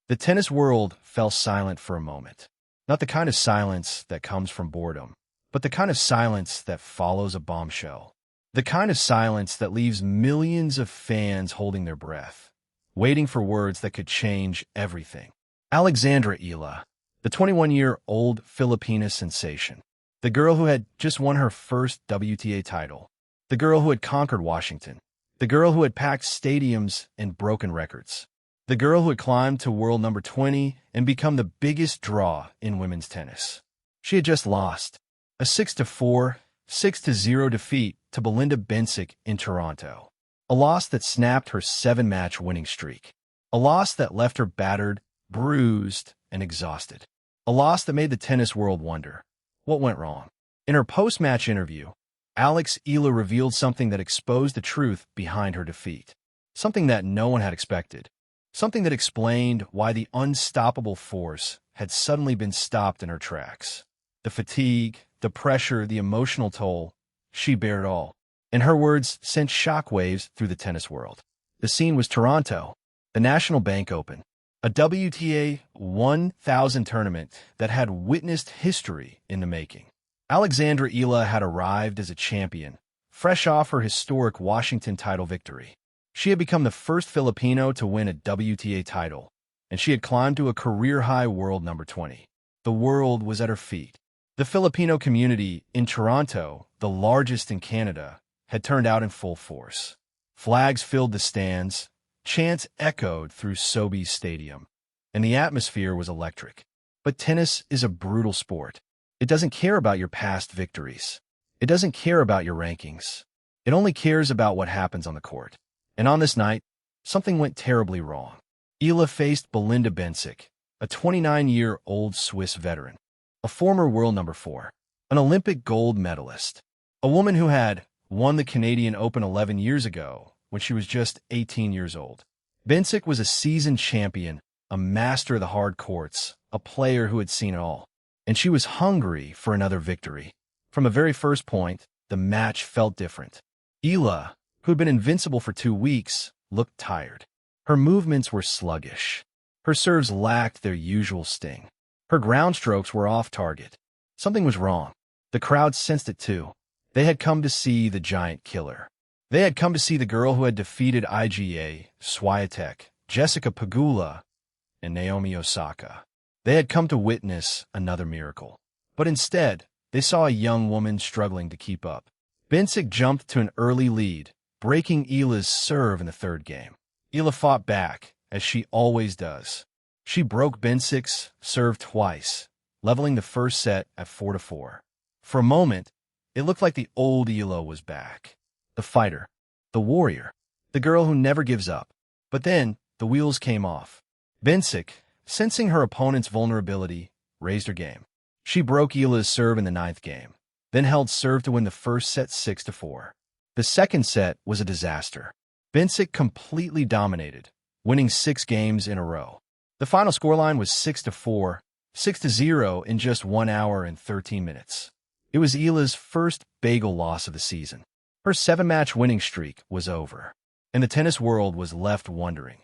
The tennis world fell silent for a moment. Not the kind of silence that comes from boredom, but the kind of silence that follows a bombshell. The kind of silence that leaves millions of fans holding their breath, waiting for words that could change everything. Alexandra Eala, the 21-year-old Filipina sensation. The girl who had just won her first WTA title. The girl who had conquered Washington. The girl who had packed stadiums and broken records. The girl who had climbed to world number 20 and become the biggest draw in women's tennis. She had just lost a 6-4, 6-0 defeat to Belinda Bencic in Toronto. A loss that snapped her 7-match winning streak. A loss that left her battered, bruised, and exhausted. A loss that made the tennis world wonder, what went wrong? In her post-match interview, Alex Eala revealed something that exposed the truth behind her defeat. Something that no one had expected. Something that explained why the unstoppable force had suddenly been stopped in her tracks. The fatigue, the pressure, the emotional toll, she bared it all. In her words, sent shockwaves through the tennis world. The scene was Toronto, the National Bank Open, a WTA 1000 tournament that had witnessed history in the making. Alexandra Eala had arrived as a champion, fresh off her historic Washington title victory. She had become the first Filipino to win a WTA title, and she had climbed to a career-high world number 20. The world was at her feet. The Filipino community in Toronto, the largest in Canada, had turned out in full force. Flags filled the stands, chants echoed through Sobeys Stadium, and the atmosphere was electric. But tennis is a brutal sport. It doesn't care about your past victories. It doesn't care about your rankings. It only cares about what happens on the court. And on this night, something went terribly wrong. Eala faced Belinda Bencic, a 29-year-old Swiss veteran, a former world number 4, an Olympic gold medalist, a woman who had won the Canadian Open 11 years ago when she was just 18 years old. Bencic was a seasoned champion, a master of the hard courts, a player who had seen it all. And she was hungry for another victory. From the very first point, the match felt different. Eala, who had been invincible for 2 weeks, looked tired. Her movements were sluggish. Her serves lacked their usual sting. Her ground strokes were off target. Something was wrong. The crowd sensed it too. They had come to see the giant killer. They had come to see the girl who had defeated Iga Swiatek, Jessica Pegula, and Naomi Osaka. They had come to witness another miracle. But instead, they saw a young woman struggling to keep up. Bencic jumped to an early lead, breaking Eala's serve in the third game. Eala fought back, as she always does. She broke Bencic's serve twice, leveling the first set at 4-4. For a moment, it looked like the old Eala was back. The fighter, the warrior, the girl who never gives up. But then, the wheels came off. Bencic, sensing her opponent's vulnerability, raised her game. She broke Eala's serve in the 9th game, then held serve to win the first set 6-4. The second set was a disaster. Bencic completely dominated, winning 6 games in a row. The final scoreline was 6-4, 6-0 in just 1 hour and 13 minutes. It was Eala's first bagel loss of the season. Her 7-match winning streak was over, and the tennis world was left wondering,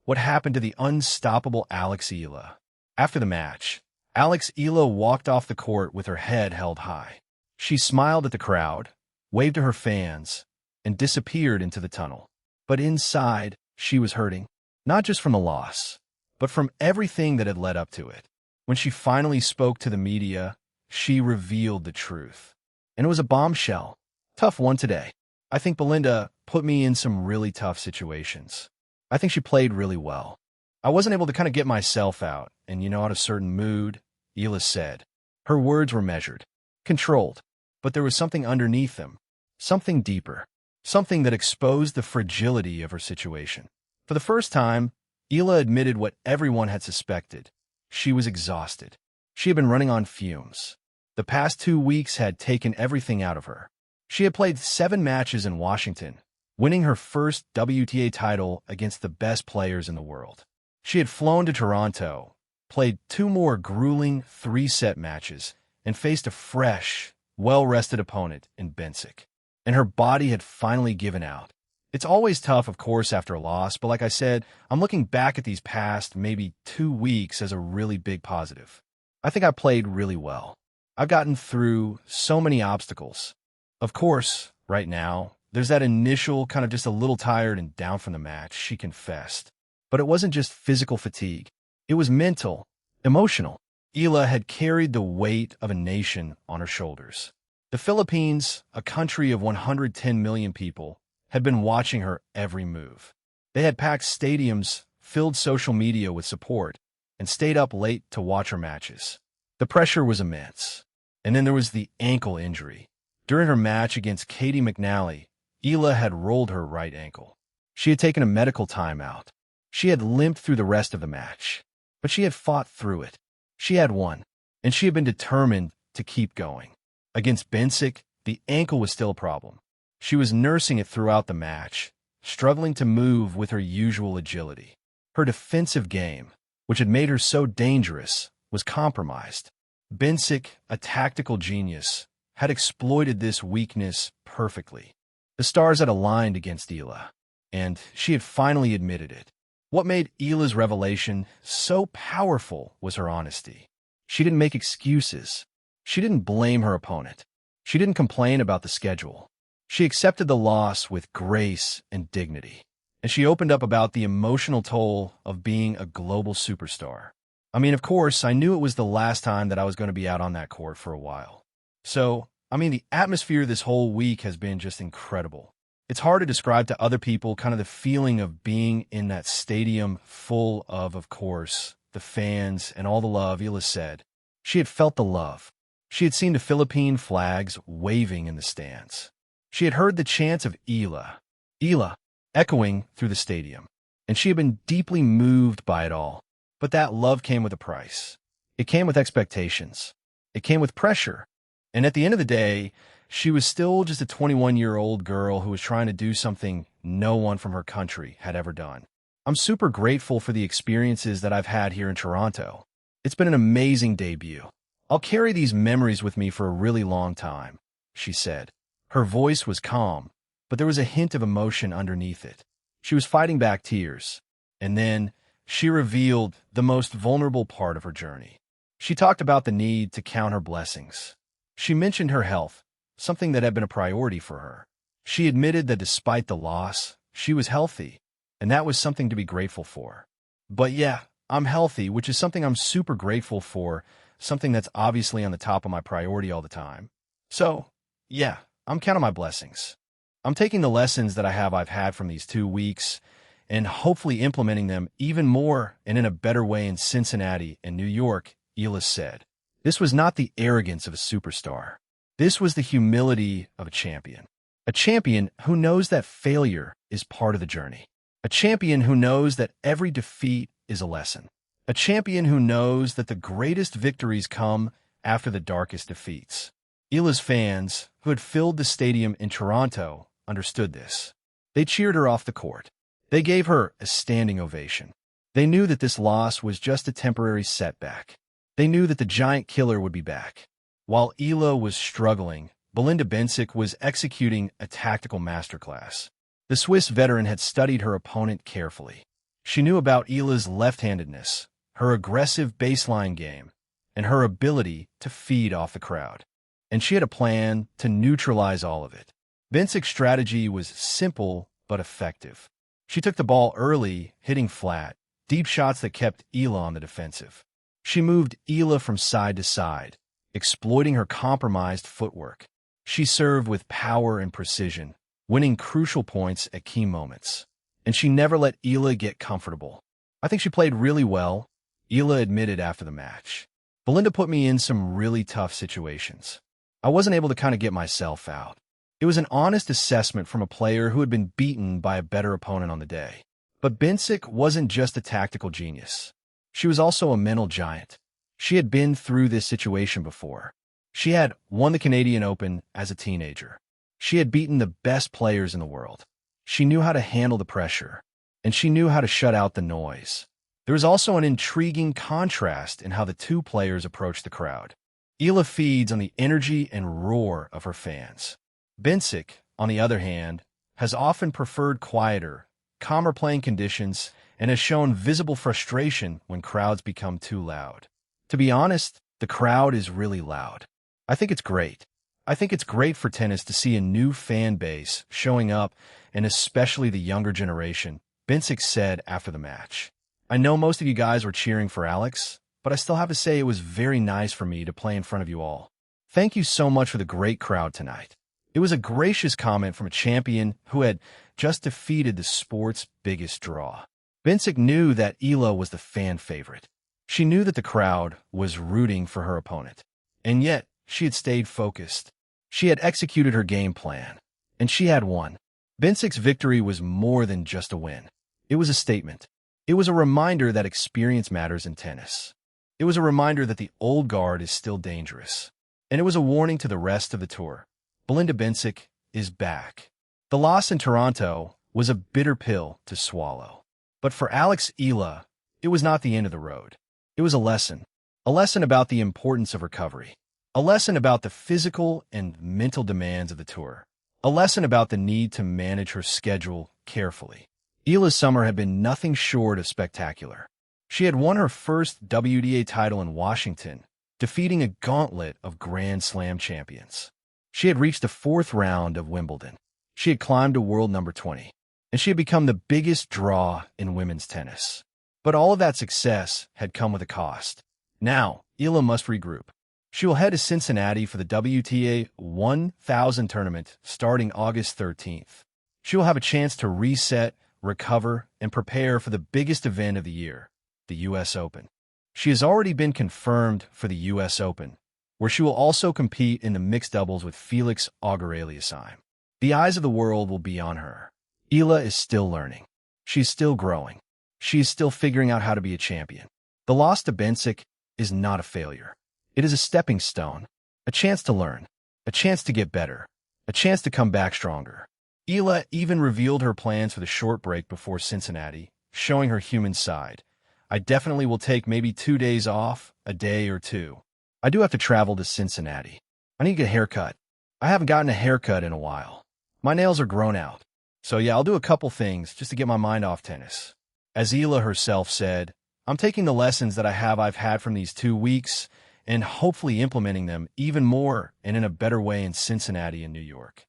what happened to the unstoppable Alex Eala? After the match, Alex Eala walked off the court with her head held high. She smiled at the crowd, waved to her fans, and disappeared into the tunnel. But inside, she was hurting, not just from the loss, but from everything that had led up to it. When she finally spoke to the media, she revealed the truth. And it was a bombshell. Tough one today. I think Belinda put me in some really tough situations. I think she played really well. I wasn't able to kind of get myself out, and out of a certain mood, Eala said. Her words were measured, controlled, but there was something underneath them, something deeper, something that exposed the fragility of her situation. For the first time, Eala admitted what everyone had suspected. She was exhausted. She had been running on fumes. The past 2 weeks had taken everything out of her. She had played 7 matches in Washington, winning her first WTA title against the best players in the world. She had flown to Toronto, played 2 more grueling 3-set matches, and faced a fresh, well-rested opponent in Bencic. And her body had finally given out. It's always tough, of course, after a loss, but like I said, I'm looking back at these past maybe 2 weeks as a really big positive. I think I played really well. I've gotten through so many obstacles. Of course, right now, there's that initial kind of just a little tired and down from the match, she confessed. But it wasn't just physical fatigue. It was mental, emotional. Eala had carried the weight of a nation on her shoulders. The Philippines, a country of 110 million people, had been watching her every move. They had packed stadiums, filled social media with support, and stayed up late to watch her matches. The pressure was immense. And then there was the ankle injury. During her match against McNally, Eala had rolled her right ankle. She had taken a medical timeout. She had limped through the rest of the match. But she had fought through it. She had won, and she had been determined to keep going. Against Benick, the ankle was still a problem. She was nursing it throughout the match, struggling to move with her usual agility. Her defensive game, which had made her so dangerous, was compromised. Benick, a tactical genius, had exploited this weakness perfectly. The stars had aligned against Eala, and she had finally admitted it. What made Eala's revelation so powerful was her honesty. She didn't make excuses. She didn't blame her opponent. She didn't complain about the schedule. She accepted the loss with grace and dignity. And she opened up about the emotional toll of being a global superstar. I mean, of course, I knew it was the last time that I was going to be out on that court for a while. So, the atmosphere this whole week has been just incredible. It's hard to describe to other people kind of the feeling of being in that stadium full of course, the fans and all the love. Eala said she had felt the love. She had seen the Philippine flags waving in the stands. She had heard the chants of Eala, echoing through the stadium, and she had been deeply moved by it all. But that love came with a price. It came with expectations. It came with pressure. And at the end of the day, she was still just a 21-year-old girl who was trying to do something no one from her country had ever done. I'm super grateful for the experiences that I've had here in Toronto. It's been an amazing debut. I'll carry these memories with me for a really long time, she said. Her voice was calm, but there was a hint of emotion underneath it. She was fighting back tears. And then she revealed the most vulnerable part of her journey. She talked about the need to count her blessings. She mentioned her health, something that had been a priority for her. She admitted that despite the loss, she was healthy, and that was something to be grateful for. But yeah, I'm healthy, which is something I'm super grateful for, something that's obviously on the top of my priority all the time. So, yeah, I'm counting my blessings. I'm taking the lessons that I've had from these 2 weeks and hopefully implementing them even more and in a better way in Cincinnati and New York, Eala said. This was not the arrogance of a superstar. This was the humility of a champion. A champion who knows that failure is part of the journey. A champion who knows that every defeat is a lesson. A champion who knows that the greatest victories come after the darkest defeats. Eala's fans, who had filled the stadium in Toronto, understood this. They cheered her off the court. They gave her a standing ovation. They knew that this loss was just a temporary setback. They knew that the giant killer would be back. While Eala was struggling, Benick was executing a tactical masterclass. The Swiss veteran had studied her opponent carefully. She knew about Eala's left-handedness, her aggressive baseline game, and her ability to feed off the crowd. And she had a plan to neutralize all of it. Benick's strategy was simple but effective. She took the ball early, hitting flat, deep shots that kept Eala on the defensive. She moved Eala from side to side, exploiting her compromised footwork. She served with power and precision, winning crucial points at key moments. And she never let Eala get comfortable. I think she played really well, Eala admitted after the match. Belinda put me in some really tough situations. I wasn't able to kind of get myself out. It was an honest assessment from a player who had been beaten by a better opponent on the day. But Benick wasn't just a tactical genius. She was also a mental giant. She had been through this situation before. She had won the Canadian Open as a teenager. She had beaten the best players in the world. She knew how to handle the pressure, and she knew how to shut out the noise. There was also an intriguing contrast in how the two players approached the crowd. Eala feeds on the energy and roar of her fans. Benick, on the other hand, has often preferred quieter, calmer playing conditions and has shown visible frustration when crowds become too loud. To be honest, the crowd is really loud. I think it's great. I think it's great for tennis to see a new fan base showing up, and especially the younger generation, Benick said after the match. I know most of you guys were cheering for Alex, but I still have to say it was very nice for me to play in front of you all. Thank you so much for the great crowd tonight. It was a gracious comment from a champion who had just defeated the sport's biggest draw. Benick knew that Eala was the fan favorite. She knew that the crowd was rooting for her opponent. And yet, she had stayed focused. She had executed her game plan. And she had won. Benick's victory was more than just a win. It was a statement. It was a reminder that experience matters in tennis. It was a reminder that the old guard is still dangerous. And it was a warning to the rest of the tour. Belinda Benick is back. The loss in Toronto was a bitter pill to swallow. But for Alex Eala, it was not the end of the road. It was a lesson about the importance of recovery, a lesson about the physical and mental demands of the tour, a lesson about the need to manage her schedule carefully. Eala's summer had been nothing short of spectacular. She had won her first WTA title in Washington, defeating a gauntlet of Grand Slam champions. She had reached the fourth round of Wimbledon. She had climbed to world number 20, and she had become the biggest draw in women's tennis. But all of that success had come with a cost. Now, Eala must regroup. She will head to Cincinnati for the WTA 1000 tournament starting August 13th. She will have a chance to reset, recover, and prepare for the biggest event of the year, the U.S. Open. She has already been confirmed for the U.S. Open, where she will also compete in the mixed doubles with Felix Auger-Aliassime. The eyes of the world will be on her. Eala is still learning. She is still growing. She is still figuring out how to be a champion. The loss to Benick is not a failure. It is a stepping stone, a chance to learn, a chance to get better, a chance to come back stronger. Eala even revealed her plans for the short break before Cincinnati, showing her human side. I definitely will take maybe 2 days off, a day or two. I do have to travel to Cincinnati. I need to get a haircut. I haven't gotten a haircut in a while. My nails are grown out. So yeah, I'll do a couple things just to get my mind off tennis. As Eala herself said, I'm taking the lessons that I've had from these 2 weeks and hopefully implementing them even more and in a better way in Cincinnati and New York.